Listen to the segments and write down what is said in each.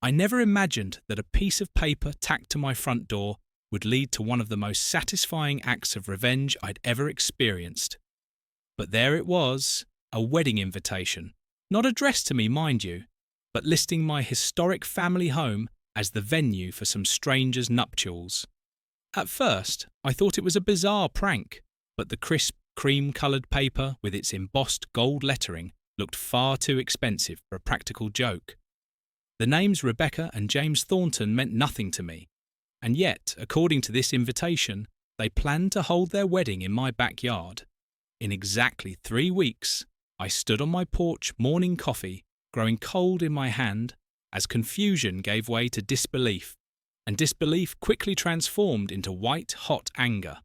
I never imagined that a piece of paper tacked to my front door would lead to one of the most satisfying acts of revenge I'd ever experienced. But there it was, a wedding invitation, not addressed to me, mind you, but listing my historic family home as the venue for some stranger's nuptials. At first, I thought it was a bizarre prank, but the crisp, cream-coloured paper with its embossed gold lettering looked far too expensive for a practical joke. The names Rebecca and James Thornton meant nothing to me, and yet, according to this invitation, they planned to hold their wedding in my backyard. In exactly 3 weeks, I stood on my porch morning coffee, growing cold in my hand, as confusion gave way to disbelief, and disbelief quickly transformed into white-hot anger.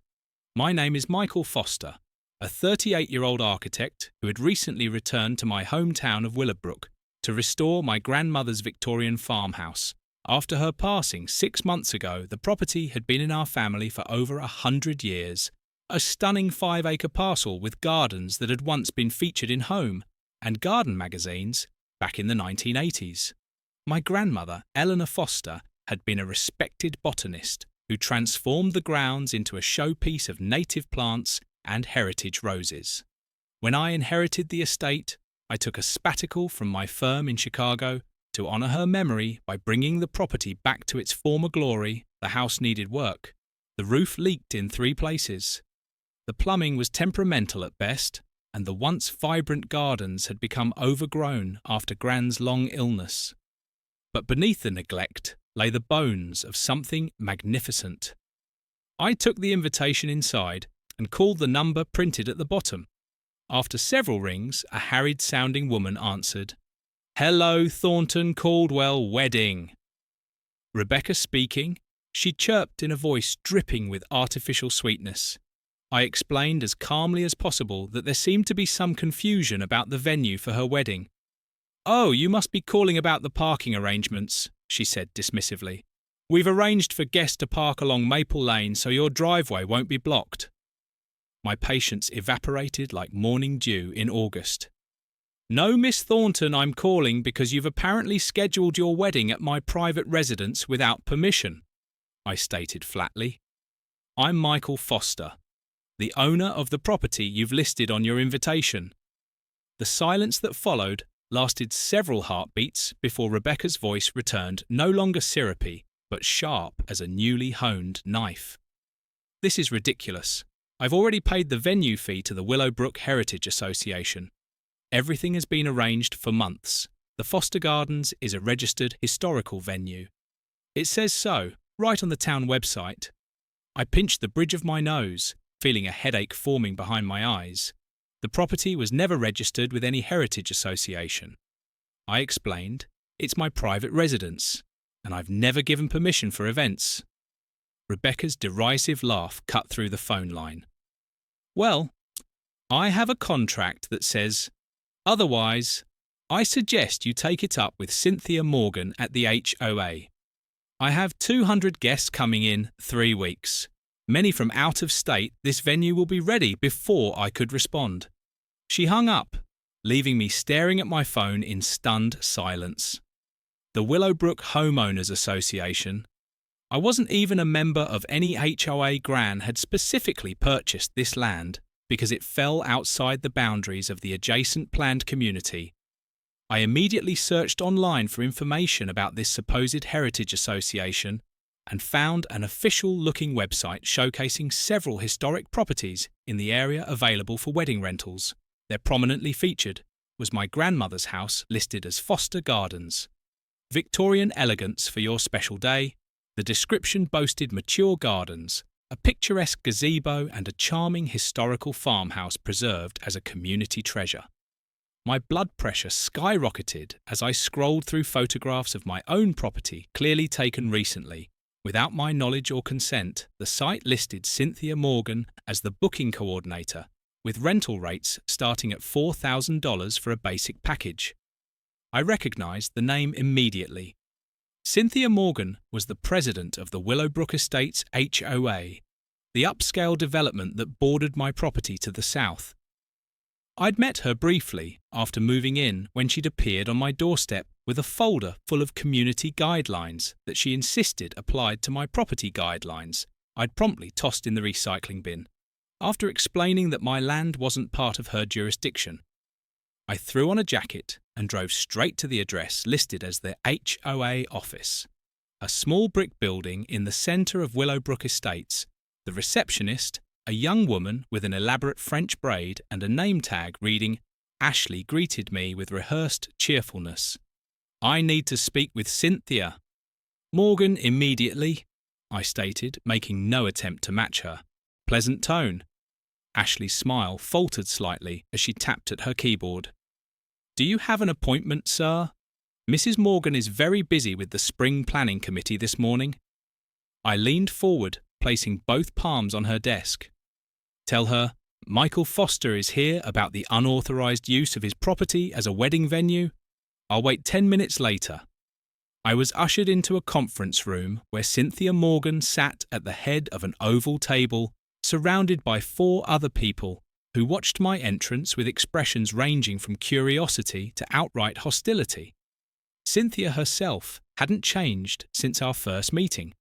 My name is Michael Foster, a 38-year-old architect who had recently returned to my hometown of Willowbrook to restore my grandmother's Victorian farmhouse. After her passing 6 months ago, the property had been in our family for over 100 years, a stunning 5-acre parcel with gardens that had once been featured in Home and Garden magazines back in the 1980s. My grandmother, Eleanor Foster, had been a respected botanist who transformed the grounds into a showpiece of native plants and heritage roses. When I inherited the estate, I took a sabbatical from my firm in Chicago to honour her memory by bringing the property back to its former glory. The house needed work. The roof leaked in 3 places. The plumbing was temperamental at best, and the once vibrant gardens had become overgrown after Gran's long illness. But beneath the neglect lay the bones of something magnificent. I took the invitation inside and called the number printed at the bottom. After several rings, a harried-sounding woman answered, "Hello, Thornton Caldwell Wedding." Rebecca speaking, she chirped in a voice dripping with artificial sweetness. I explained as calmly as possible that there seemed to be some confusion about the venue for her wedding. "Oh, you must be calling about the parking arrangements," she said dismissively. "We've arranged for guests to park along Maple Lane so your driveway won't be blocked." My patience evaporated like morning dew in August. "No, Miss Thornton, I'm calling because you've apparently scheduled your wedding at my private residence without permission," I stated flatly. "I'm Michael Foster, the owner of the property you've listed on your invitation." The silence that followed lasted several heartbeats before Rebecca's voice returned, no longer syrupy, but sharp as a newly honed knife. "This is ridiculous. I've already paid the venue fee to the Willowbrook Heritage Association. Everything has been arranged for months. The Foster Gardens is a registered historical venue. It says so, right on the town website." I pinched the bridge of my nose, feeling a headache forming behind my eyes. The property was never registered with any heritage association. I explained, "It's my private residence, and I've never given permission for events." Rebecca's derisive laugh cut through the phone line. "Well, I have a contract that says, otherwise, I suggest you take it up with Cynthia Morgan at the HOA. I have 200 guests coming in 3 weeks. Many from out of state. This venue will be ready before I could respond." She hung up, leaving me staring at my phone in stunned silence. The Willowbrook Homeowners Association. I wasn't even a member of any HOA. Gran had specifically purchased this land because it fell outside the boundaries of the adjacent planned community. I immediately searched online for information about this supposed heritage association and found an official-looking website showcasing several historic properties in the area available for wedding rentals. There prominently featured was my grandmother's house listed as Foster Gardens. Victorian elegance for your special day. The description boasted mature gardens, a picturesque gazebo and a charming historical farmhouse preserved as a community treasure. My blood pressure skyrocketed as I scrolled through photographs of my own property clearly taken recently. Without my knowledge or consent, the site listed Cynthia Morgan as the booking coordinator, with rental rates starting at $4,000 for a basic package. I recognised the name immediately. Cynthia Morgan was the president of the Willowbrook Estates HOA, the upscale development that bordered my property to the south. I'd met her briefly after moving in when she'd appeared on my doorstep with a folder full of community guidelines that she insisted applied to my property guidelines I'd promptly tossed in the recycling bin. After explaining that my land wasn't part of her jurisdiction, I threw on a jacket and drove straight to the address listed as the HOA office, a small brick building in the centre of Willowbrook Estates. The receptionist, a young woman with an elaborate French braid and a name tag reading Ashley, greeted me with rehearsed cheerfulness. "I need to speak with Cynthia." "Morgan, immediately," I stated, making no attempt to match her pleasant tone. Ashley's smile faltered slightly as she tapped at her keyboard. "Do you have an appointment, sir? Mrs. Morgan is very busy with the spring planning committee this morning." I leaned forward, placing both palms on her desk. "Tell her Michael Foster is here about the unauthorized use of his property as a wedding venue. I'll wait 10 minutes later." I was ushered into a conference room where Cynthia Morgan sat at the head of an oval table, surrounded by 4 other people who watched my entrance with expressions ranging from curiosity to outright hostility. Cynthia herself hadn't changed since our first meeting.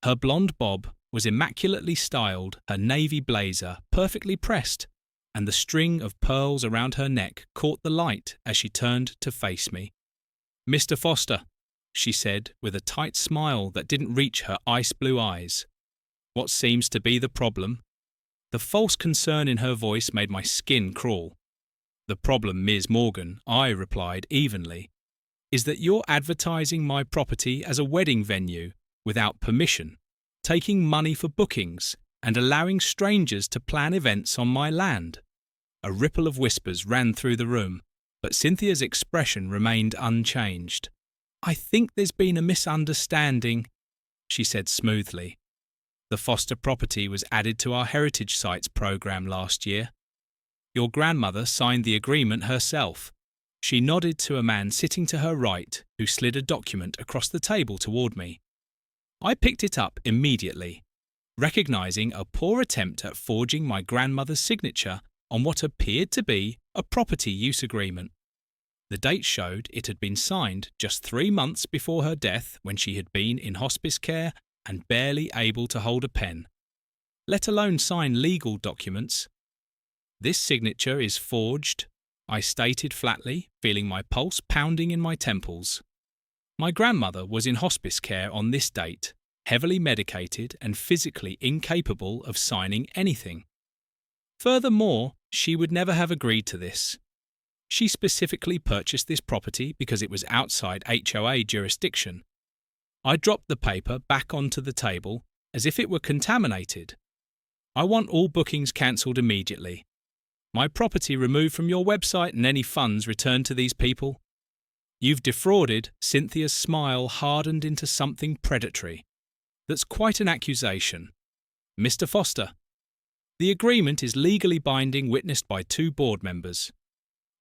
Her blonde bob was immaculately styled, her navy blazer perfectly pressed, and the string of pearls around her neck caught the light as she turned to face me. "Mr. Foster," she said with a tight smile that didn't reach her ice-blue eyes. "What seems to be the problem?" The false concern in her voice made my skin crawl. "The problem, Ms. Morgan," I replied evenly, "is that you're advertising my property as a wedding venue without permission, taking money for bookings, and allowing strangers to plan events on my land." A ripple of whispers ran through the room, but Cynthia's expression remained unchanged. "I think there's been a misunderstanding," she said smoothly. "The Foster property was added to our Heritage Sites program last year. Your grandmother signed the agreement herself." She nodded to a man sitting to her right who slid a document across the table toward me. I picked it up immediately, recognizing a poor attempt at forging my grandmother's signature on what appeared to be a property use agreement. The date showed it had been signed just 3 months before her death, when she had been in hospice care and barely able to hold a pen, let alone sign legal documents. "This signature is forged," I stated flatly, feeling my pulse pounding in my temples. My grandmother was in hospice care on this date, heavily medicated and physically incapable of signing anything. Furthermore, she would never have agreed to this. She specifically purchased this property because it was outside HOA jurisdiction. I dropped the paper back onto the table as if it were contaminated. "I want all bookings cancelled immediately. My property removed from your website and any funds returned to these people." "You've defrauded." Cynthia's smile hardened into something predatory. "That's quite an accusation. Mr. Foster, the agreement is legally binding, witnessed by 2 board members.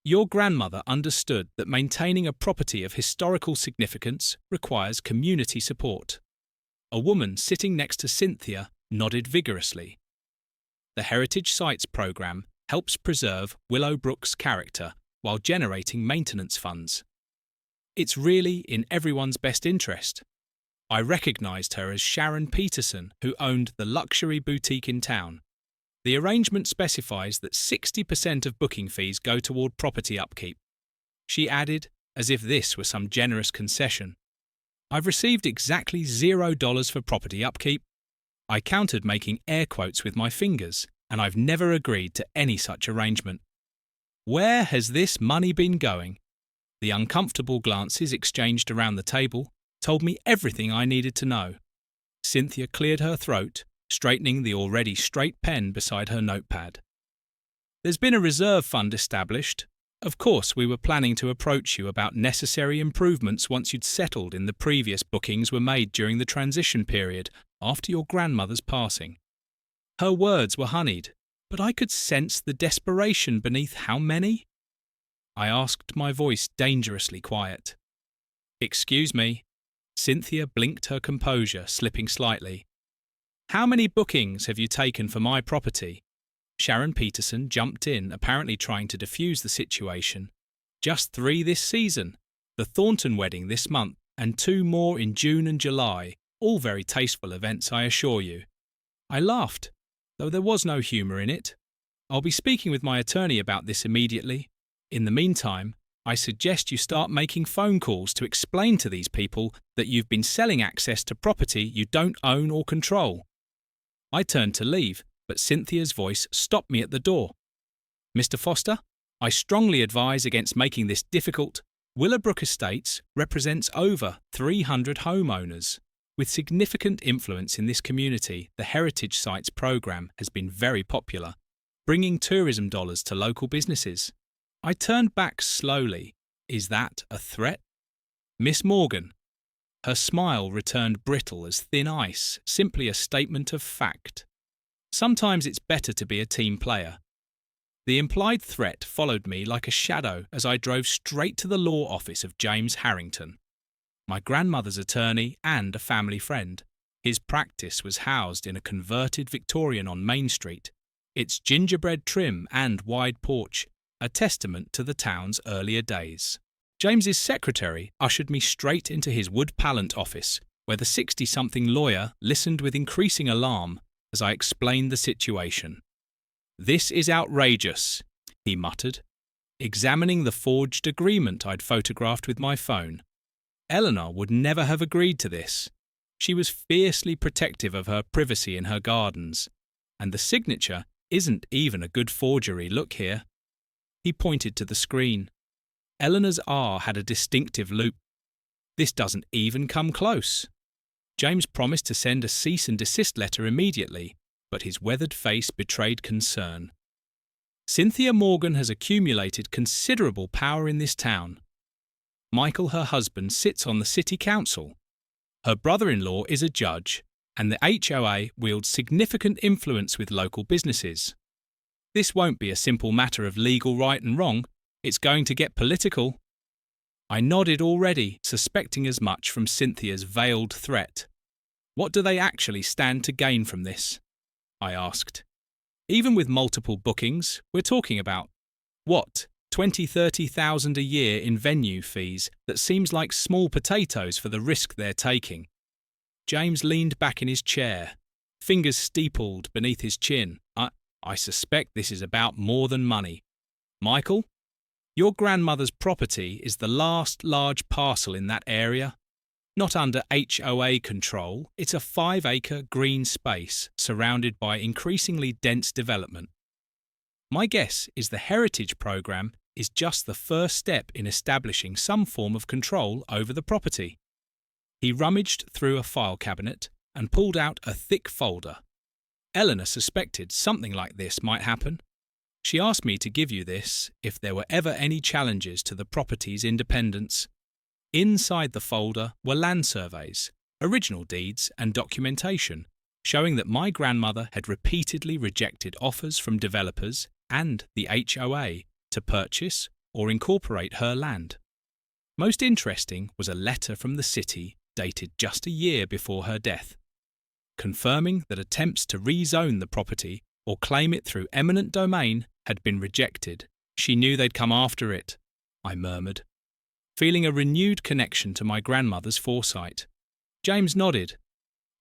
Your grandmother understood that maintaining a property of historical significance requires community support." A woman sitting next to Cynthia nodded vigorously. "The Heritage Sites program helps preserve Willowbrook's character while generating maintenance funds. It's really in everyone's best interest." I recognized her as Sharon Peterson, who owned the luxury boutique in town. "The arrangement specifies that 60% of booking fees go toward property upkeep," she added, as if this were some generous concession. "I've received exactly $0 for property upkeep." I countered, making air quotes with my fingers, "and I've never agreed to any such arrangement." "Where has this money been going?" The uncomfortable glances exchanged around the table told me everything I needed to know. Cynthia cleared her throat, straightening the already straight pen beside her notepad. "There's been a reserve fund established. Of course, we were planning to approach you about necessary improvements once you'd settled in the previous bookings were made during the transition period after your grandmother's passing." Her words were honeyed, but I could sense the desperation beneath how many? I asked, my voice dangerously quiet. "Excuse me." Cynthia blinked her composure, slipping slightly. "How many bookings have you taken for my property?" Sharon Peterson jumped in, apparently trying to defuse the situation. "Just 3 this season. the Thornton wedding this month, and 2 more in June and July, all very tasteful events, I assure you. I laughed, though there was no humour in it. I'll be speaking with my attorney about this immediately. In the meantime, I suggest you start making phone calls to explain to these people that you've been selling access to property you don't own or control. I turned to leave, but Cynthia's voice stopped me at the door. Mr. Foster, I strongly advise against making this difficult. Willowbrook Estates represents over 300 homeowners. With significant influence in this community, the Heritage Sites program has been very popular, bringing tourism dollars to local businesses. I turned back slowly. Is that a threat? Miss Morgan. Her smile returned brittle as thin ice, simply a statement of fact. Sometimes it's better to be a team player. The implied threat followed me like a shadow as I drove straight to the law office of James Harrington, my grandmother's attorney and a family friend. His practice was housed in a converted Victorian on Main Street, its gingerbread trim and wide porch, a testament to the town's earlier days. James's secretary ushered me straight into his wood-pallet office, where the 60-something lawyer listened with increasing alarm as I explained the situation. "This is outrageous," he muttered, examining the forged agreement I'd photographed with my phone. Eleanor would never have agreed to this. She was fiercely protective of her privacy in her gardens, and the signature isn't even a good forgery. Look here. He pointed to the screen. Eleanor's R had a distinctive loop. This doesn't even come close. James promised to send a cease and desist letter immediately, but his weathered face betrayed concern. Cynthia Morgan has accumulated considerable power in this town. Michael, her husband, sits on the city council. Her brother-in-law is a judge, and the HOA wields significant influence with local businesses. This won't be a simple matter of legal right and wrong. It's going to get political. I nodded already, suspecting as much from Cynthia's veiled threat. What do they actually stand to gain from this? I asked. Even with multiple bookings, we're talking about, what, 20,000–30,000 a year in venue fees that seems like small potatoes for the risk they're taking. James leaned back in his chair, fingers steepled beneath his chin. I suspect this is about more than money. Michael, your grandmother's property is the last large parcel in that area. Not under HOA control, it's a 5-acre green space surrounded by increasingly dense development. My guess is the Heritage Programme is just the first step in establishing some form of control over the property. He rummaged through a file cabinet and pulled out a thick folder. Eleanor suspected something like this might happen. She asked me to give you this if there were ever any challenges to the property's independence. Inside the folder were land surveys, original deeds and documentation, showing that my grandmother had repeatedly rejected offers from developers and the HOA to purchase or incorporate her land. Most interesting was a letter from the city dated just a year before her death, confirming that attempts to rezone the property or claim it through eminent domain had been rejected. She knew they'd come after it, I murmured, feeling a renewed connection to my grandmother's foresight. James nodded.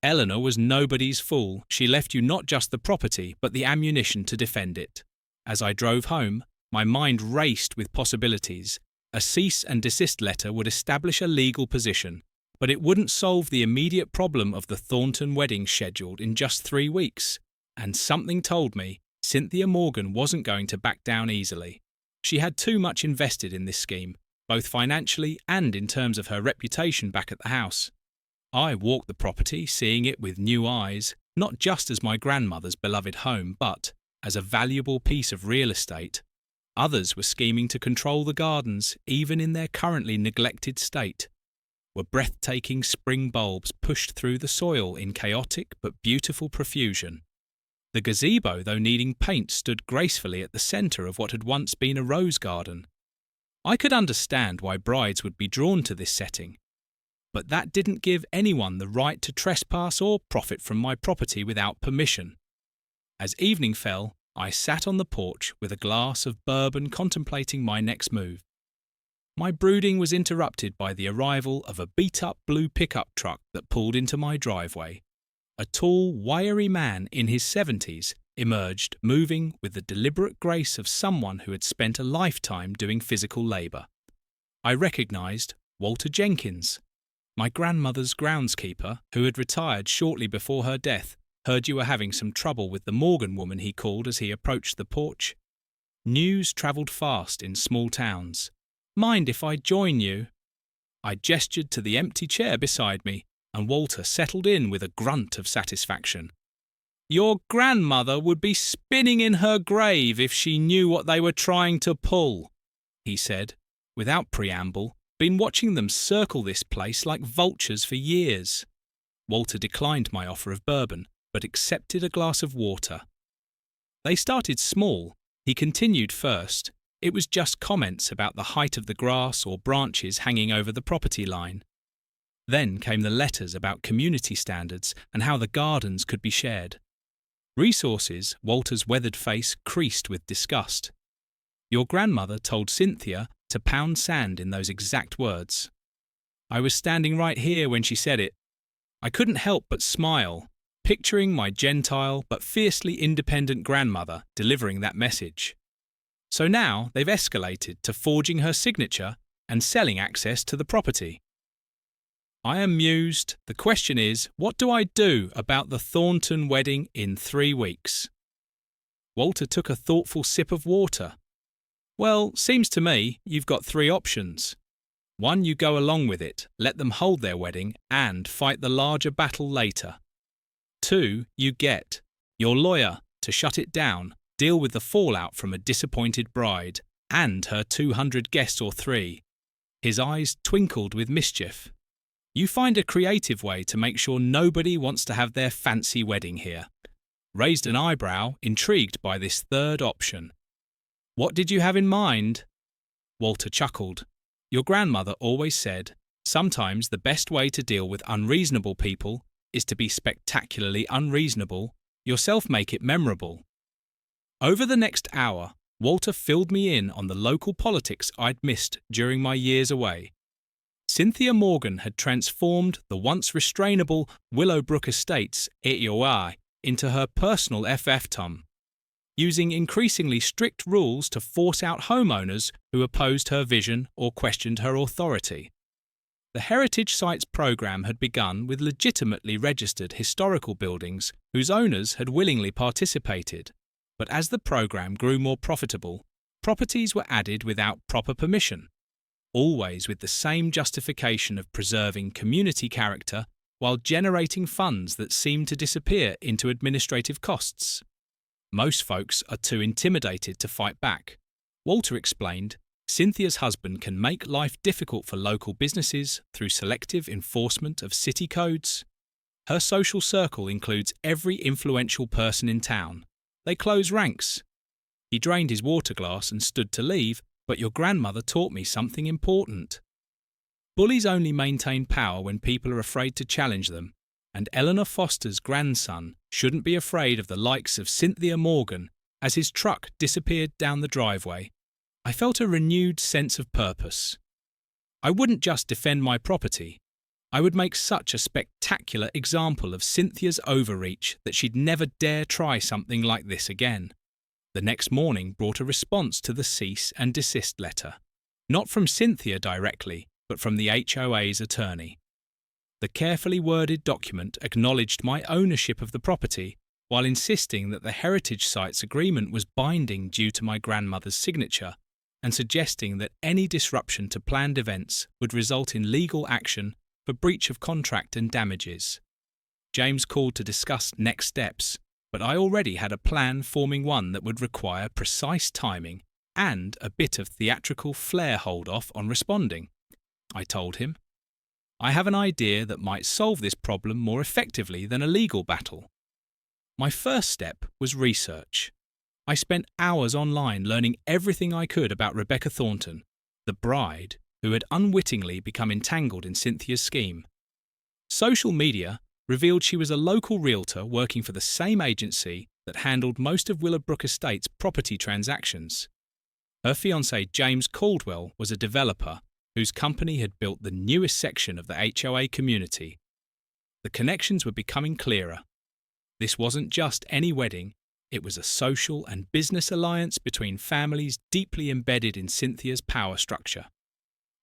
Eleanor was nobody's fool. She left you not just the property, but the ammunition to defend it. As I drove home, my mind raced with possibilities. A cease and desist letter would establish a legal position, but it wouldn't solve the immediate problem of the Thornton wedding scheduled in just 3 weeks. And something told me Cynthia Morgan wasn't going to back down easily. She had too much invested in this scheme, both financially and in terms of her reputation back at the house. I walked the property, seeing it with new eyes, not just as my grandmother's beloved home, but as a valuable piece of real estate. Others were scheming to control the gardens, even in their currently neglected state. Were breathtaking spring bulbs pushed through the soil in chaotic but beautiful profusion. The gazebo, though needing paint, stood gracefully at the centre of what had once been a rose garden. I could understand why brides would be drawn to this setting, but that didn't give anyone the right to trespass or profit from my property without permission. As evening fell, I sat on the porch with a glass of bourbon contemplating my next move. my brooding was interrupted by the arrival of a beat-up blue pickup truck that pulled into my driveway. A tall, wiry man in his 70s emerged, moving with the deliberate grace of someone who had spent a lifetime doing physical labour. I recognised Walter Jenkins. My grandmother's groundskeeper, who had retired shortly before her death, heard you were having some trouble with the Morgan woman, he called as he approached the porch. News travelled fast in small towns. Mind if I join you? I gestured to the empty chair beside me, and Walter settled in with a grunt of satisfaction. Your grandmother would be spinning in her grave if she knew what they were trying to pull, he said, without preamble. Been watching them circle this place like vultures for years. Walter declined my offer of bourbon, but accepted a glass of water. They started small. He continued first. It was just comments about the height of the grass or branches hanging over the property line. Then came the letters about community standards and how the gardens could be shared. Resources, Walter's weathered face creased with disgust. Your grandmother told Cynthia to pound sand in those exact words. I was standing right here when she said it. I couldn't help but smile, picturing my gentile but fiercely independent grandmother delivering that message. So now they've escalated to forging her signature and selling access to the property. I am mused. The question is, what do I do about the Thornton wedding in 3 weeks? Walter took a thoughtful sip of water. Well, seems to me you've got 3 options. 1, you go along with it, let them hold their wedding and fight the larger battle later. 2, you get your lawyer to shut it down, deal with the fallout from a disappointed bride and her 200 guests or 3. His eyes twinkled with mischief. You find a creative way to make sure nobody wants to have their fancy wedding here. Raised an eyebrow, intrigued by this 3rd option. What did you have in mind? Walter chuckled. Your grandmother always said, sometimes the best way to deal with unreasonable people is to be spectacularly unreasonable, yourself make it memorable. Over the next hour, Walter filled me in on the local politics I'd missed during my years away. Cynthia Morgan had transformed the once restrainable Willowbrook Estates HOA into her personal FF-tom, using increasingly strict rules to force out homeowners who opposed her vision or questioned her authority. The Heritage Sites program had begun with legitimately registered historical buildings whose owners had willingly participated, but as the program grew more profitable, properties were added without proper permission, always with the same justification of preserving community character while generating funds that seemed to disappear into administrative costs. Most folks are too intimidated to fight back. Walter explained, Cynthia's husband can make life difficult for local businesses through selective enforcement of city codes. Her social circle includes every influential person in town. They close ranks. He drained his water glass and stood to leave, but your grandmother taught me something important. Bullies only maintain power when people are afraid to challenge them, and Eleanor Foster's grandson shouldn't be afraid of the likes of Cynthia Morgan. As his truck disappeared down the driveway, I felt a renewed sense of purpose. I wouldn't just defend my property. I would make such a spectacular example of Cynthia's overreach that she'd never dare try something like this again. The next morning brought a response to the cease and desist letter, not from Cynthia directly, but from the HOA's attorney. The carefully worded document acknowledged my ownership of the property while insisting that the Heritage Sites agreement was binding due to my grandmother's signature and suggesting that any disruption to planned events would result in legal action for breach of contract and damages. James called to discuss next steps, but I already had a plan forming one that would require precise timing and a bit of theatrical flair hold-off on responding. I told him, I have an idea that might solve this problem more effectively than a legal battle. My first step was research. I spent hours online learning everything I could about Rebecca Thornton, the bride who had unwittingly become entangled in Cynthia's scheme. Social media revealed she was a local realtor working for the same agency that handled most of Willowbrook Estate's property transactions. Her fiancé James Caldwell was a developer whose company had built the newest section of the HOA community. The connections were becoming clearer. This wasn't just any wedding, it was a social and business alliance between families deeply embedded in Cynthia's power structure.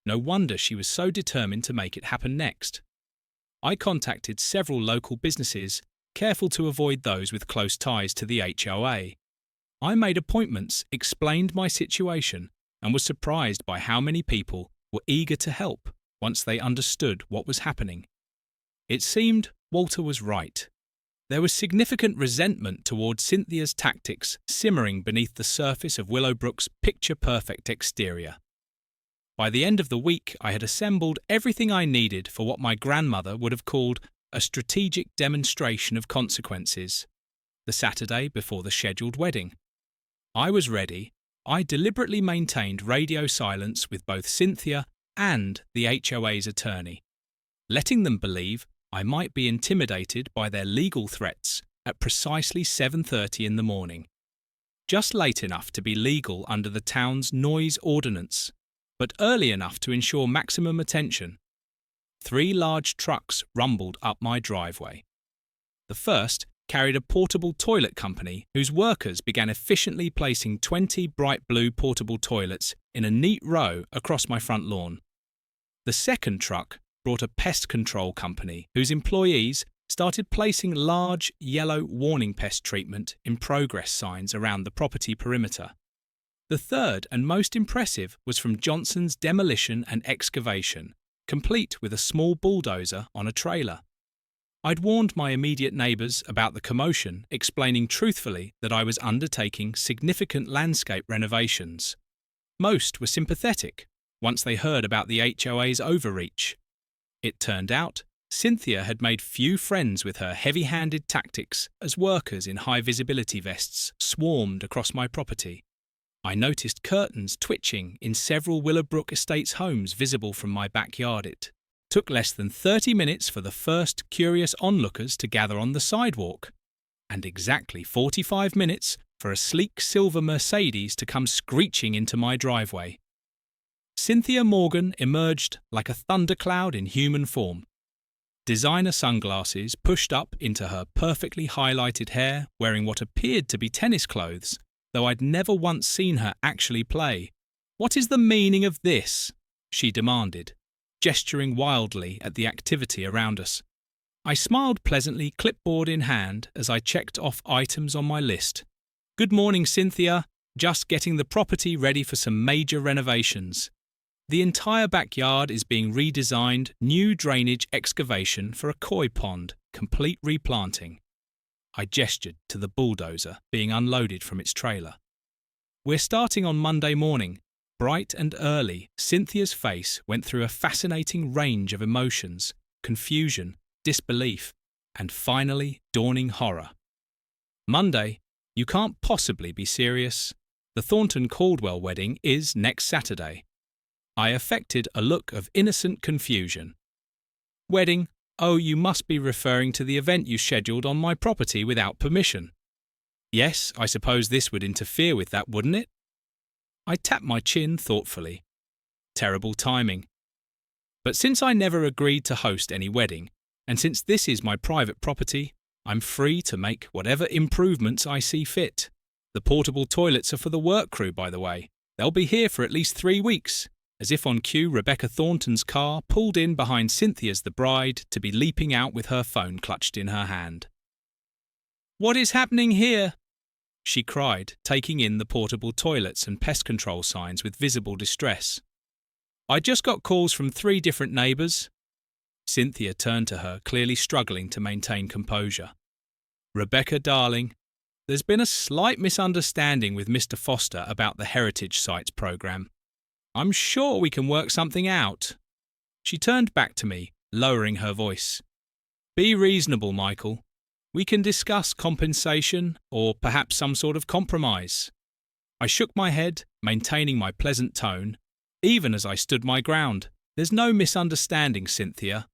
No wonder she was so determined to make it happen next. I contacted several local businesses, careful to avoid those with close ties to the HOA. I made appointments, explained my situation, and was surprised by how many people were eager to help once they understood what was happening. It seemed Walter was right. There was significant resentment towards Cynthia's tactics simmering beneath the surface of Willowbrook's picture-perfect exterior. By the end of the week, I had assembled everything I needed for what my grandmother would have called a strategic demonstration of consequences, the Saturday before the scheduled wedding. I was ready. I deliberately maintained radio silence with both Cynthia and the HOA's attorney, letting them believe I might be intimidated by their legal threats at precisely 7:30 in the morning. Just late enough to be legal under the town's noise ordinance, but early enough to ensure maximum attention. 3 large trucks rumbled up my driveway. The first carried a portable toilet company whose workers began efficiently placing 20 bright blue portable toilets in a neat row across my front lawn. The second truck brought a pest control company whose employees started placing large yellow warning pest treatment in progress signs around the property perimeter. The third and most impressive was from Johnson's Demolition and Excavation, complete with a small bulldozer on a trailer. I'd warned my immediate neighbours about the commotion, explaining truthfully that I was undertaking significant landscape renovations. Most were sympathetic once they heard about the HOA's overreach. It turned out Cynthia had made few friends with her heavy-handed tactics as workers in high-visibility vests swarmed across my property. I noticed curtains twitching in several Willowbrook Estates homes visible from my backyard. It took less than 30 minutes for the first curious onlookers to gather on the sidewalk, and exactly 45 minutes for a sleek silver Mercedes to come screeching into my driveway. Cynthia Morgan emerged like a thundercloud in human form. Designer sunglasses pushed up into her perfectly highlighted hair, wearing what appeared to be tennis clothes, though I'd never once seen her actually play. "What is the meaning of this?" she demanded, gesturing wildly at the activity around us. I smiled pleasantly, clipboard in hand, as I checked off items on my list. "Good morning, Cynthia. Just getting the property ready for some major renovations. The entire backyard is being redesigned, new drainage excavation for a koi pond, complete replanting." I gestured to the bulldozer being unloaded from its trailer. "We're starting on Monday morning." Bright and early, Cynthia's face went through a fascinating range of emotions: confusion, disbelief, and finally dawning horror. "Monday? You can't possibly be serious. The Thornton Caldwell wedding is next Saturday." I affected a look of innocent confusion. "Wedding? Oh, you must be referring to the event you scheduled on my property without permission." "Yes, I suppose this would interfere with that, wouldn't it?" I tapped my chin thoughtfully. Terrible timing. But since I never agreed to host any wedding, and since this is my private property, I'm free to make whatever improvements I see fit. The portable toilets are for the work crew, by the way. They'll be here for at least 3 weeks. As if on cue, Rebecca Thornton's car pulled in behind Cynthia's the bride to be leaping out with her phone clutched in her hand. "What is happening here?" she cried, taking in the portable toilets and pest control signs with visible distress. "I just got calls from 3 different neighbours." Cynthia turned to her, clearly struggling to maintain composure. "Rebecca, darling, there's been a slight misunderstanding with Mr. Foster about the Heritage Sites programme. I'm sure we can work something out." She turned back to me, lowering her voice. "Be reasonable, Michael. We can discuss compensation or perhaps some sort of compromise." I shook my head, maintaining my pleasant tone, even as I stood my ground. "There's no misunderstanding, Cynthia.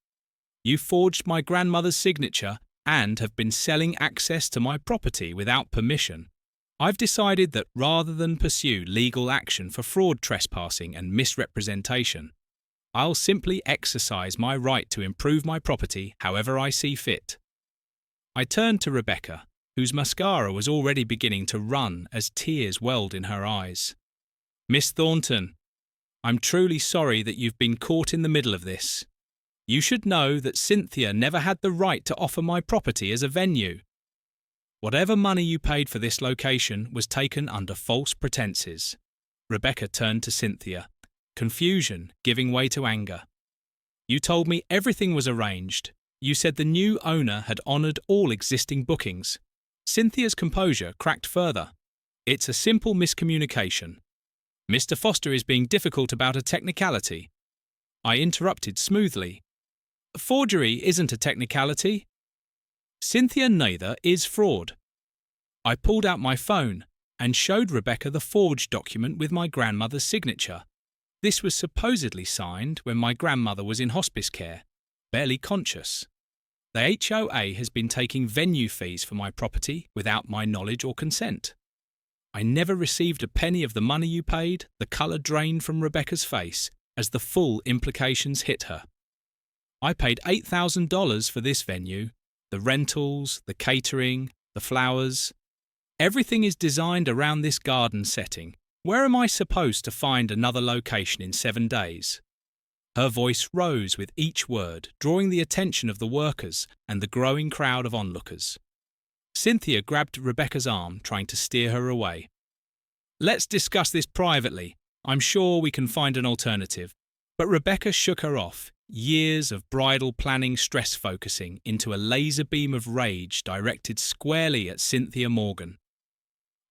You forged my grandmother's signature and have been selling access to my property without permission. I've decided that rather than pursue legal action for fraud, trespassing and misrepresentation, I'll simply exercise my right to improve my property however I see fit. I turned to Rebecca, whose mascara was already beginning to run as tears welled in her eyes. Miss Thornton, I'm truly sorry that you've been caught in the middle of this. You should know that Cynthia never had the right to offer my property as a venue. Whatever money you paid for this location was taken under false pretenses. Rebecca turned to Cynthia, confusion giving way to anger. You told me everything was arranged. You said the new owner had honoured all existing bookings. Cynthia's composure cracked further. It's a simple miscommunication. Mr. Foster is being difficult about a technicality. I interrupted smoothly. Forgery isn't a technicality. Cynthia neither is fraud. I pulled out my phone and showed Rebecca the forged document with my grandmother's signature. This was supposedly signed when my grandmother was in hospice care, barely conscious. The HOA has been taking venue fees for my property without my knowledge or consent. I never received a penny of the money you paid. The colour drained from Rebecca's face as the full implications hit her. I paid $8,000 for this venue, the rentals, the catering, the flowers. Everything is designed around this garden setting. Where am I supposed to find another location in 7 days? Her voice rose with each word, drawing the attention of the workers and the growing crowd of onlookers. Cynthia grabbed Rebecca's arm, trying to steer her away. Let's discuss this privately. I'm sure we can find an alternative. But Rebecca shook her off, years of bridal planning stress focusing into a laser beam of rage directed squarely at Cynthia Morgan.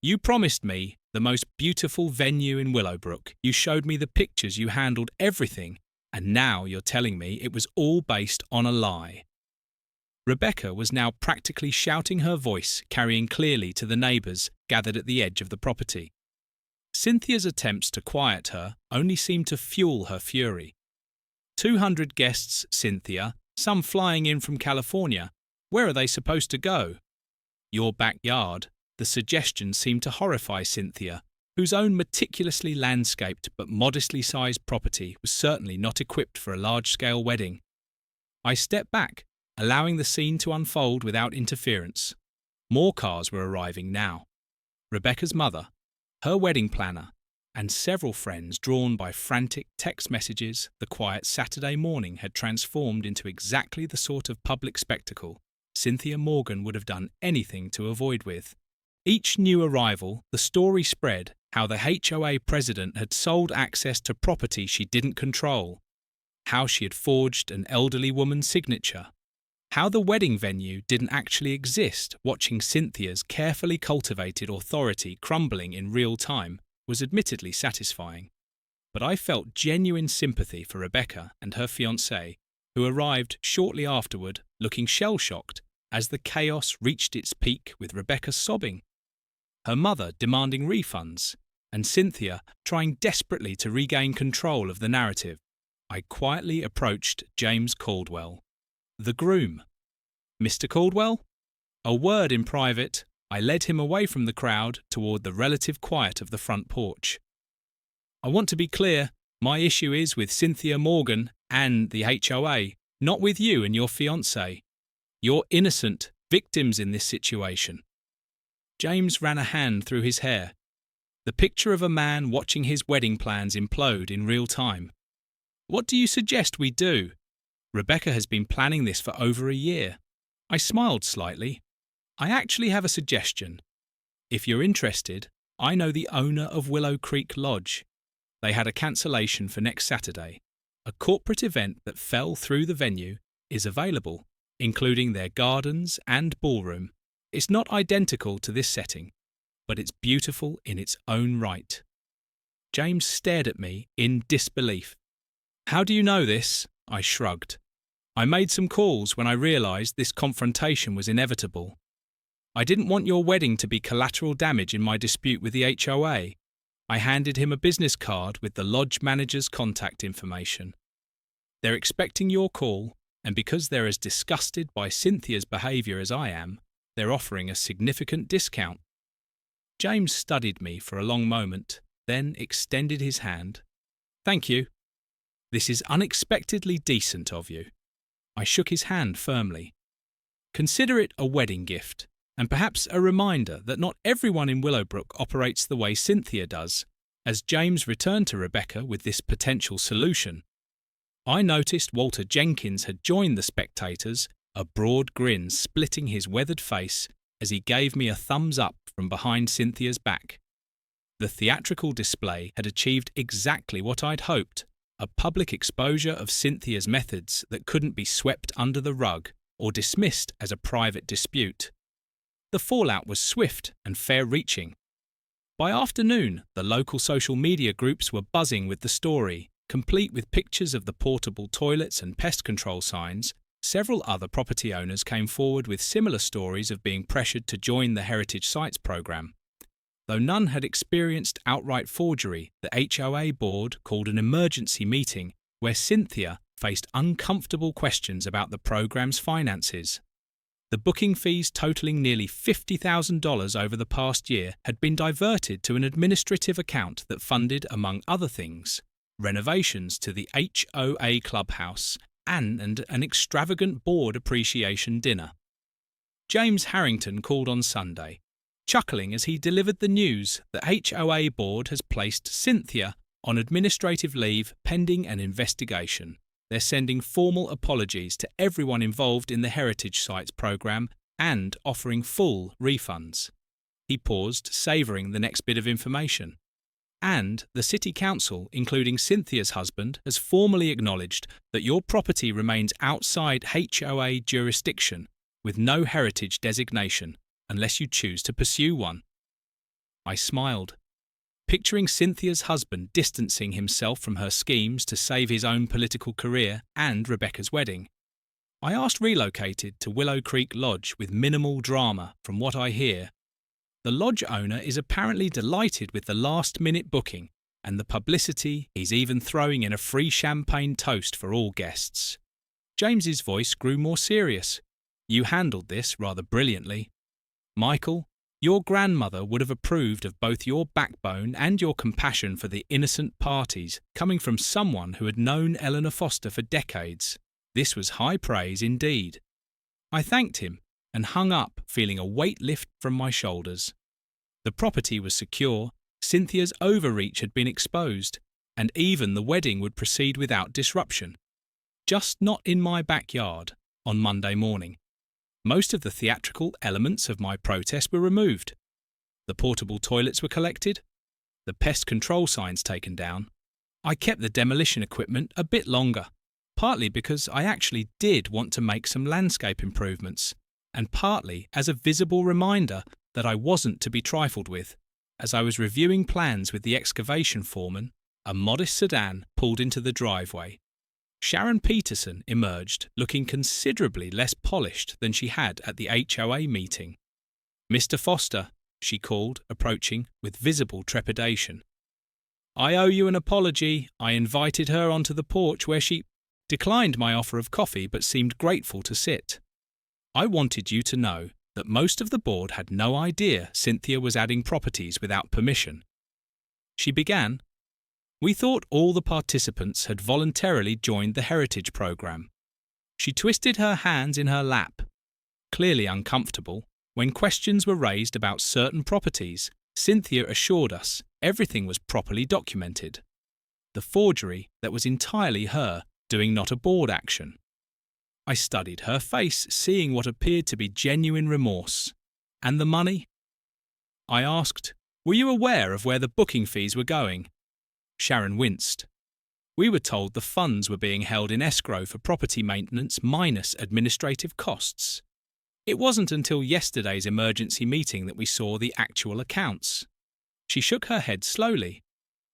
You promised me the most beautiful venue in Willowbrook. You showed me the pictures, you handled everything, and now you're telling me it was all based on a lie. Rebecca was now practically shouting, her voice carrying clearly to the neighbours gathered at the edge of the property. Cynthia's attempts to quiet her only seemed to fuel her fury. 200 guests, Cynthia, some flying in from California. Where are they supposed to go? Your backyard. The suggestion seemed to horrify Cynthia, whose own meticulously landscaped but modestly sized property was certainly not equipped for a large-scale wedding. I stepped back, allowing the scene to unfold without interference. More cars were arriving now. Rebecca's mother, her wedding planner, and several friends drawn by frantic text messages. The quiet Saturday morning had transformed into exactly the sort of public spectacle Cynthia Morgan would have done anything to avoid with. Each new arrival, the story spread how the HOA president had sold access to property she didn't control, how she had forged an elderly woman's signature, how the wedding venue didn't actually exist. Watching Cynthia's carefully cultivated authority crumbling in real time was admittedly satisfying. But I felt genuine sympathy for Rebecca and her fiancé, who arrived shortly afterward looking shell-shocked as the chaos reached its peak, with Rebecca sobbing, her mother demanding refunds, and Cynthia trying desperately to regain control of the narrative. I quietly approached James Caldwell, the groom. Mr. Caldwell? A word in private. I led him away from the crowd toward the relative quiet of the front porch. I want to be clear, my issue is with Cynthia Morgan and the HOA, not with you and your fiancé. You're innocent victims in this situation. James ran a hand through his hair. The picture of a man watching his wedding plans implode in real time. What do you suggest we do? Rebecca has been planning this for over a year. I smiled slightly. I actually have a suggestion. If you're interested, I know the owner of Willow Creek Lodge. They had a cancellation for next Saturday. A corporate event that fell through the venue is available, including their gardens and ballroom. It's not identical to this setting, but it's beautiful in its own right. James stared at me in disbelief. How do you know this? I shrugged. I made some calls when I realised this confrontation was inevitable. I didn't want your wedding to be collateral damage in my dispute with the HOA. I handed him a business card with the lodge manager's contact information. They're expecting your call, and because they're as disgusted by Cynthia's behaviour as I am, they're offering a significant discount. James studied me for a long moment, then extended his hand. Thank you. This is unexpectedly decent of you. I shook his hand firmly. Consider it a wedding gift, and perhaps a reminder that not everyone in Willowbrook operates the way Cynthia does. As James returned to Rebecca with this potential solution, I noticed Walter Jenkins had joined the spectators, a broad grin splitting his weathered face as he gave me a thumbs up from behind Cynthia's back. The theatrical display had achieved exactly what I'd hoped, a public exposure of Cynthia's methods that couldn't be swept under the rug or dismissed as a private dispute. The fallout was swift and far-reaching. By afternoon, the local social media groups were buzzing with the story, complete with pictures of the portable toilets and pest control signs. Several other property owners came forward with similar stories of being pressured to join the Heritage Sites programme. Though none had experienced outright forgery, the HOA board called an emergency meeting where Cynthia faced uncomfortable questions about the programme's finances. The booking fees totalling nearly $50,000 over the past year had been diverted to an administrative account that funded, among other things, renovations to the HOA clubhouse and an extravagant board appreciation dinner. James Harrington called on Sunday, chuckling as he delivered the news that HOA board has placed Cynthia on administrative leave pending an investigation. They're sending formal apologies to everyone involved in the Heritage Sites programme and offering full refunds. He paused, savouring the next bit of information. And the City Council, including Cynthia's husband, has formally acknowledged that your property remains outside HOA jurisdiction with no heritage designation unless you choose to pursue one. I smiled, picturing Cynthia's husband distancing himself from her schemes to save his own political career and Rebecca's wedding. I asked relocated to Willow Creek Lodge with minimal drama from what I hear. The lodge owner is apparently delighted with the last-minute booking and the publicity. He's even throwing in a free champagne toast for all guests. James's voice grew more serious. You handled this rather brilliantly. Michael, your grandmother would have approved of both your backbone and your compassion for the innocent parties coming from someone who had known Eleanor Foster for decades. This was high praise indeed. I thanked him and hung up, feeling a weight lift from my shoulders. The property was secure, Cynthia's overreach had been exposed, and even the wedding would proceed without disruption. Just not in my backyard on Monday morning. Most of the theatrical elements of my protest were removed. The portable toilets were collected, the pest control signs taken down. I kept the demolition equipment a bit longer, partly because I actually did want to make some landscape improvements, and partly as a visible reminder that I wasn't to be trifled with. As I was reviewing plans with the excavation foreman, a modest sedan pulled into the driveway. Sharon Peterson emerged, looking considerably less polished than she had at the HOA meeting. "Mr. Foster," she called, approaching with visible trepidation. "I owe you an apology. I invited her onto the porch where she declined my offer of coffee but seemed grateful to sit. I wanted you to know that most of the board had no idea Cynthia was adding properties without permission." She began, "We thought all the participants had voluntarily joined the Heritage programme." She twisted her hands in her lap, clearly uncomfortable. When questions were raised about certain properties, Cynthia assured us everything was properly documented. The forgery that was entirely her doing, not a board action. I studied her face, seeing what appeared to be genuine remorse. "And the money?" I asked, "Were you aware of where the booking fees were going?" Sharon winced. "We were told the funds were being held in escrow for property maintenance minus administrative costs. It wasn't until yesterday's emergency meeting that we saw the actual accounts." She shook her head slowly.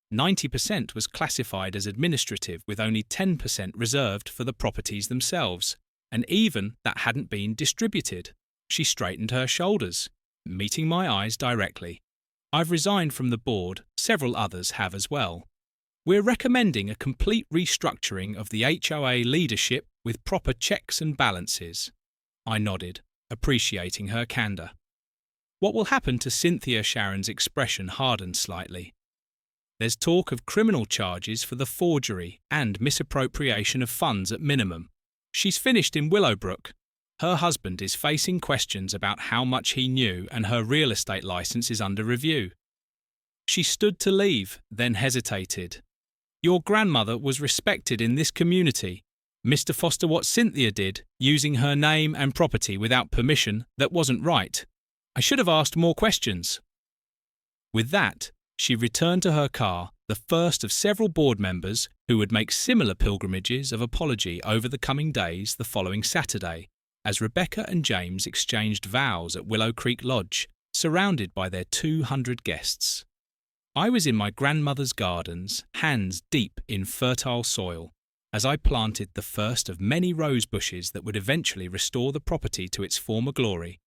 90% was classified as administrative, with only 10% reserved for the properties themselves, and even that hadn't been distributed. She straightened her shoulders, meeting my eyes directly. "I've resigned from the board, several others have as well. We're recommending a complete restructuring of the HOA leadership with proper checks and balances." I nodded, appreciating her candour. "What will happen to Cynthia?" Sharon's expression hardened slightly. There's talk of criminal charges for the forgery and misappropriation of funds at minimum. She's finished in Willowbrook. Her husband is facing questions about how much he knew, and her real estate license is under review. She stood to leave, then hesitated. Your grandmother was respected in this community. Mr. Foster, what Cynthia did, using her name and property without permission, that wasn't right. I should have asked more questions. With that, she returned to her car, the first of several board members who would make similar pilgrimages of apology over the coming days the following Saturday, as Rebecca and James exchanged vows at Willow Creek Lodge, surrounded by their 200 guests. I was in my grandmother's gardens, hands deep in fertile soil, as I planted the first of many rose bushes that would eventually restore the property to its former glory.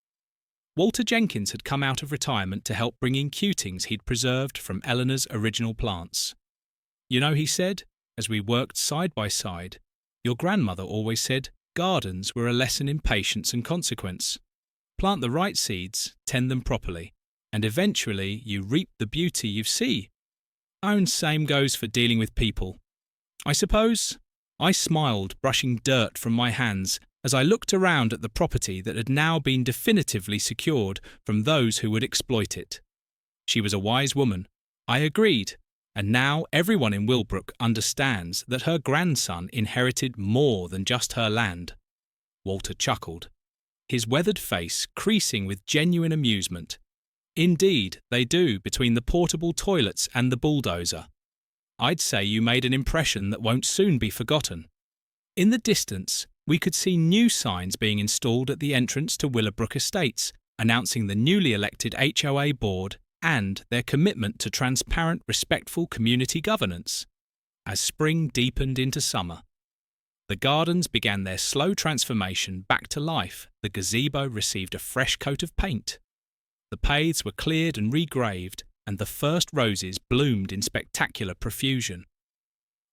Walter Jenkins had come out of retirement to help bring in cutings he'd preserved from Eleanor's original plants. You know, he said, as we worked side by side, your grandmother always said gardens were a lesson in patience and consequence. Plant the right seeds, tend them properly, and eventually you reap the beauty you see. Same goes for dealing with people. I suppose. I smiled, brushing dirt from my hands, as I looked around at the property that had now been definitively secured from those who would exploit it. She was a wise woman. I agreed, and now everyone in Willowbrook understands that her grandson inherited more than just her land. Walter chuckled, his weathered face creasing with genuine amusement. Indeed, they do, between the portable toilets and the bulldozer. I'd say you made an impression that won't soon be forgotten. In the distance, we could see new signs being installed at the entrance to Willowbrook Estates, announcing the newly elected HOA board and their commitment to transparent, respectful community governance. As spring deepened into summer, the gardens began their slow transformation back to life. The gazebo received a fresh coat of paint. The paths were cleared and regraved, and the first roses bloomed in spectacular profusion.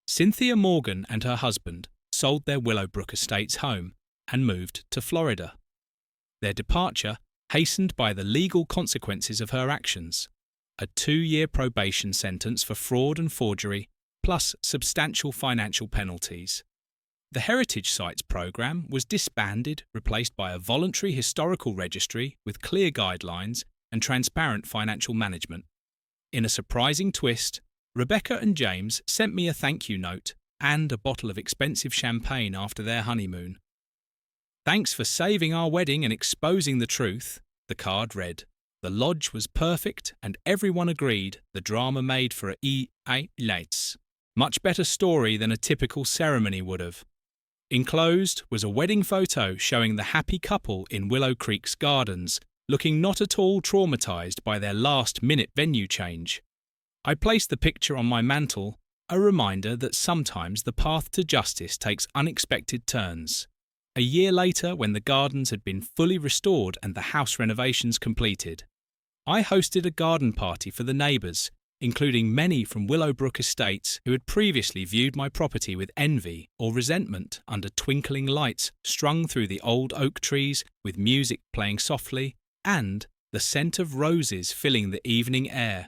Cynthia Morgan and her husband sold their Willowbrook Estates home and moved to Florida. Their departure hastened by the legal consequences of her actions, a 2-year probation sentence for fraud and forgery, plus substantial financial penalties. The Heritage Sites program was disbanded, replaced by a voluntary historical registry with clear guidelines and transparent financial management. In a surprising twist, Rebecca and James sent me a thank you note and a bottle of expensive champagne after their honeymoon. Thanks for saving our wedding and exposing the truth, the card read. The lodge was perfect and everyone agreed the drama made for a lights. Much better story than a typical ceremony would have. Enclosed was a wedding photo showing the happy couple in Willow Creek's gardens, looking not at all traumatized by their last-minute venue change. I placed the picture on my mantel, a reminder that sometimes the path to justice takes unexpected turns. A year later, when the gardens had been fully restored and the house renovations completed, I hosted a garden party for the neighbours, including many from Willowbrook Estates who had previously viewed my property with envy or resentment under twinkling lights strung through the old oak trees with music playing softly and the scent of roses filling the evening air.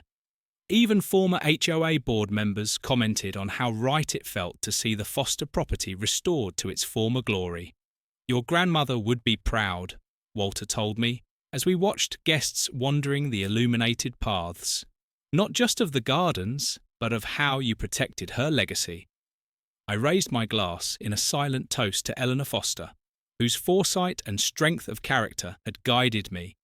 Even former HOA board members commented on how right it felt to see the Foster property restored to its former glory. Your grandmother would be proud, Walter told me, as we watched guests wandering the illuminated paths. Not just of the gardens, but of how you protected her legacy. I raised my glass in a silent toast to Eleanor Foster, whose foresight and strength of character had guided me.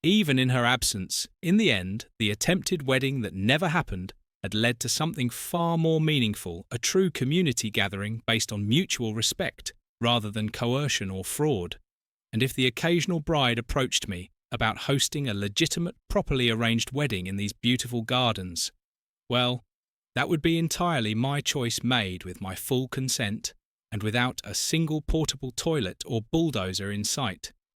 Even in her absence, in the end, the attempted wedding that never happened had led to something far more meaningful, a true community gathering based on mutual respect rather than coercion or fraud. And if the occasional bride approached me about hosting a legitimate, properly arranged wedding in these beautiful gardens, well, that would be entirely my choice made with my full consent and without a single portable toilet or bulldozer in sight.